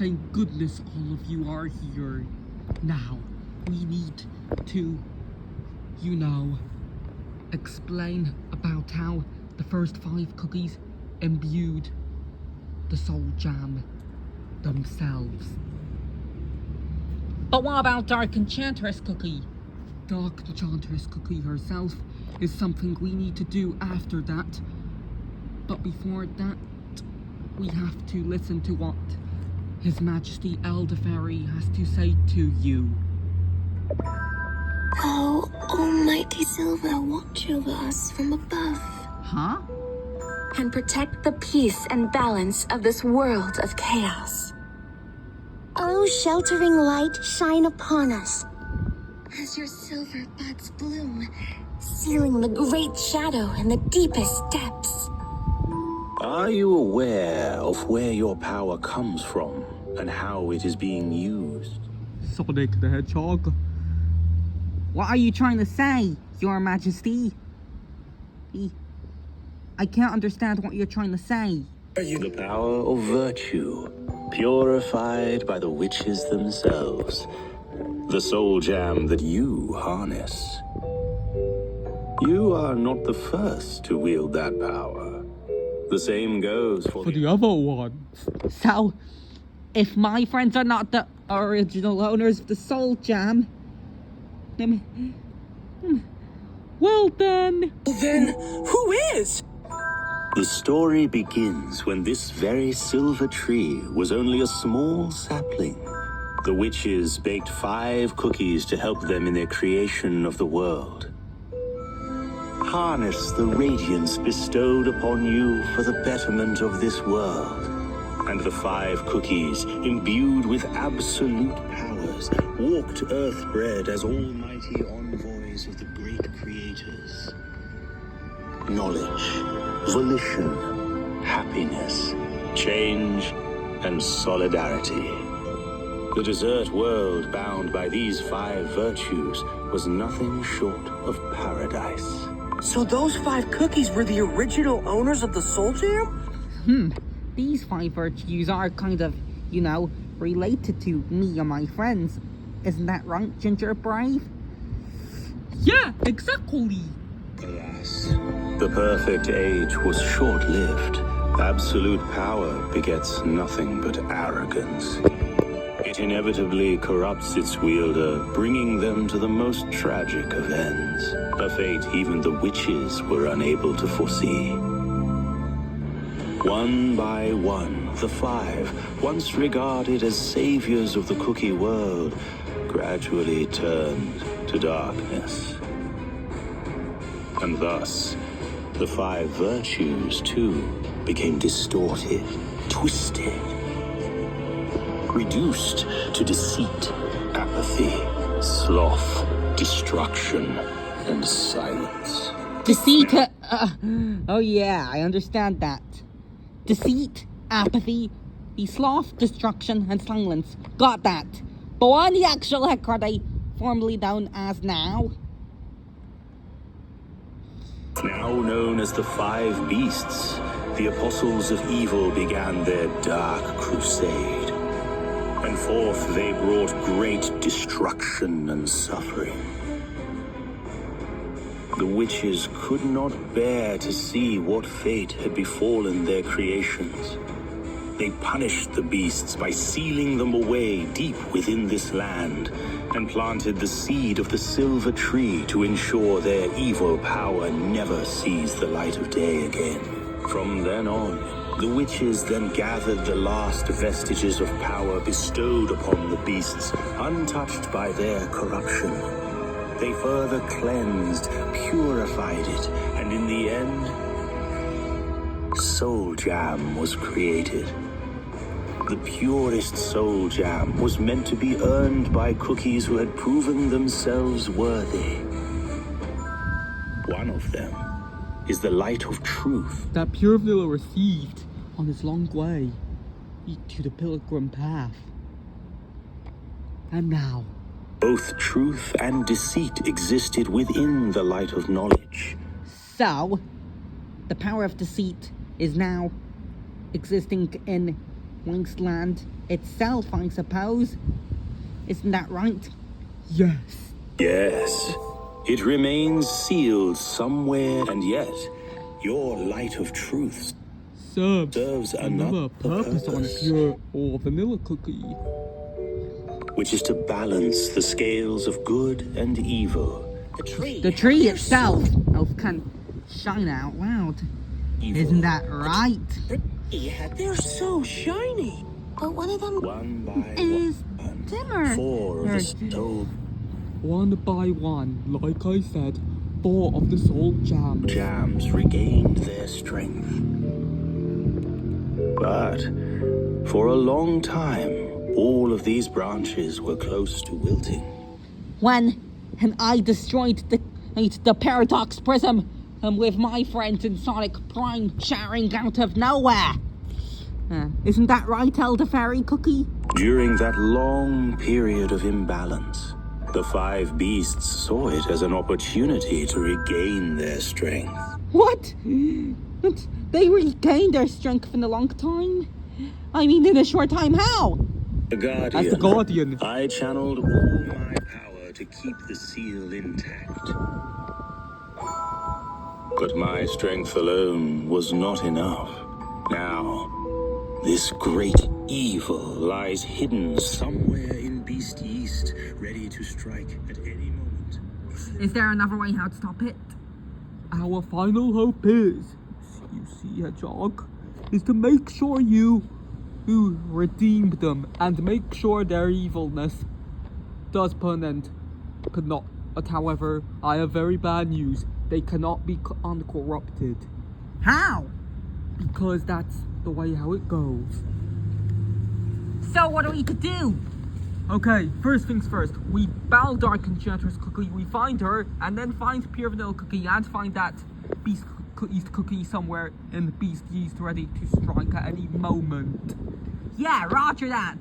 Thank goodness all of you are here. Now, we need to, explain about how the first 5 cookies imbued the soul jam themselves. But what about Dark Enchantress Cookie? Dark Enchantress Cookie herself is something we need to do after that. But before that, we have to listen to what His Majesty Elder Farie has to say to you. Oh, Almighty Silver, watch over us from above. Huh? And protect the peace and balance of this world of chaos. Oh, sheltering light, shine upon us as your silver buds bloom, sealing the great shadow in the deepest depths. Are you aware of where your power comes from and how it is being used? Sonic the Hedgehog. What are you trying to say, Your Majesty? I can't understand what you're trying to say. The power of virtue, purified by the witches themselves. The soul jam that you harness. You are not the first to wield that power. The same goes for the other ones. So, if my friends are not the original owners of the soul jam, well then... Then, who is? The story begins when this very silver tree was only a small sapling. The witches baked 5 cookies to help them in their creation of the world. Harness the radiance bestowed upon you for the betterment of this world. And the 5 cookies, imbued with absolute powers, walked Earthbred as almighty envoys of the great creators. Knowledge, volition, happiness, change, and solidarity. The desert world bound by these 5 virtues was nothing short of paradise. So those 5 cookies were the original owners of the soul jam? These 5 virtues are kind of, related to me and my friends. Isn't that right, Ginger Brave? Yeah, exactly. Alas, the perfect age was short-lived. Absolute power begets nothing but arrogance. It inevitably corrupts its wielder, bringing them to the most tragic of ends, a fate even the witches were unable to foresee. One by one, the 5, once regarded as saviors of the cookie world, gradually turned to darkness. And thus, the 5 virtues, too, became distorted, twisted, reduced to deceit, apathy, sloth, destruction, and silence. Deceit, oh yeah, I understand that. Deceit, apathy, sloth, destruction, and silence. Got that. But what the actual heck are they formerly known as now? Now known as the 5 Beasts, the Apostles of Evil began their dark crusade. And forth they brought great destruction and suffering. The witches could not bear to see what fate had befallen their creations. They punished the beasts by sealing them away deep within this land, and planted the seed of the silver tree to ensure their evil power never sees the light of day again. From then on, the witches then gathered the last vestiges of power bestowed upon the beasts, untouched by their corruption. They further cleansed, purified it, and in the end, Soul Jam was created. The purest soul jam was meant to be earned by cookies who had proven themselves worthy. One of them is the light of truth that pure villa received on his long way to the pilgrim path. And now, both truth and deceit existed within the light of knowledge. So, the power of deceit is now existing in wasteland itself, I suppose. Isn't that right? Yes. Yes. It remains sealed somewhere, and yet your light of truth serves another purpose on pure or vanilla cookie. which is to balance the scales of good and evil. The tree itself can shine out loud. Isn't that right? They're so shiny. But one of them One by is one, dimmer. 4 of the soul One by one, like I said, 4 of the soul jams regained their strength. But for a long time, all of these branches were close to wilting. And I destroyed the paradox prism, and with my friends in Sonic Prime showering out of nowhere. Isn't that right, Elder Farie Cookie? During that long period of imbalance, the 5 beasts saw it as an opportunity to regain their strength. What? But they regained their strength in a long time? I mean, in a short time, how? As the Guardian. I channeled all my power to keep the seal intact. But my strength alone was not enough. Now, this great evil lies hidden somewhere in Beast East, ready to strike at any moment. Is there another way how to stop it? Our final hope is, you see, Hedgehog, is to make sure you redeem them and make sure their evilness does put an end. But however, I have very bad news. They cannot be uncorrupted. How? Because that's the way how it goes. So what are we to do? Okay, first things first. We battle Dark Enchantress Cookie, we find her, and then find Pure Vanilla Cookie, and find that Beast East Cookie somewhere in the Beast East ready to strike at any moment. Yeah, roger that.